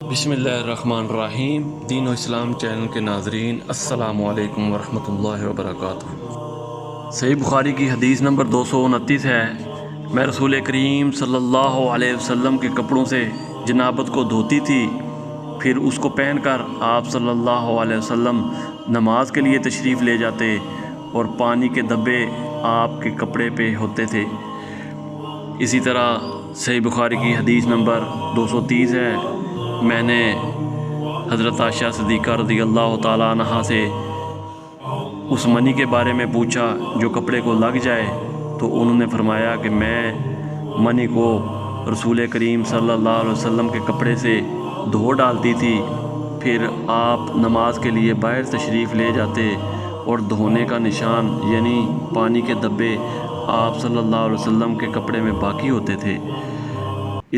بسم اللہ الرحمن الرحیم۔ دین و اسلام چینل کے ناظرین، السلام علیکم ورحمۃ اللہ وبرکاتہ۔ صحیح بخاری کی حدیث نمبر 229 ہے، میں رسول کریم صلی اللہ علیہ وسلم کے کپڑوں سے جنابت کو دھوتی تھی، پھر اس کو پہن کر آپ صلی اللہ علیہ وسلم نماز کے لیے تشریف لے جاتے اور پانی کے دبے آپ کے کپڑے پہ ہوتے تھے۔ اسی طرح صحیح بخاری کی حدیث نمبر 230 ہے، میں نے حضرت عائشہ صدیقہ رضی اللہ تعالیٰ عنہا سے اس منی کے بارے میں پوچھا جو کپڑے کو لگ جائے، تو انہوں نے فرمایا کہ میں منی کو رسول کریم صلی اللہ علیہ وسلم کے کپڑے سے دھو ڈالتی تھی، پھر آپ نماز کے لیے باہر تشریف لے جاتے اور دھونے کا نشان یعنی پانی کے دبے آپ صلی اللہ علیہ وسلم کے کپڑے میں باقی ہوتے تھے۔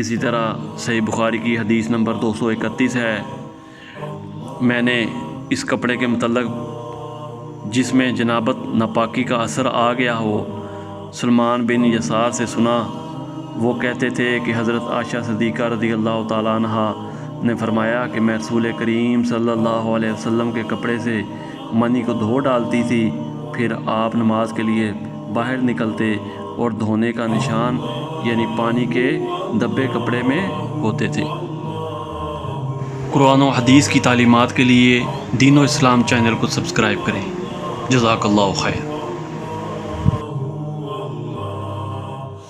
اسی طرح صحیح بخاری کی حدیث نمبر 231 ہے، میں نے اس کپڑے کے متعلق جس میں جنابت ناپاکی کا اثر آ گیا ہو سلمان بن یسار سے سنا۔ وہ کہتے تھے کہ حضرت عائشہ صدیقہ رضی اللہ تعالیٰ عنہا نے فرمایا کہ میں رسول کریم صلی اللہ علیہ وسلم کے کپڑے سے منی کو دھو ڈالتی تھی، پھر آپ نماز کے لیے باہر نکلتے اور دھونے کا نشان یعنی پانی کے دبے کپڑے میں ہوتے تھے۔ قرآن و حدیث کی تعلیمات کے لیے دین و اسلام چینل کو سبسکرائب کریں۔ جزاک اللہ خیر۔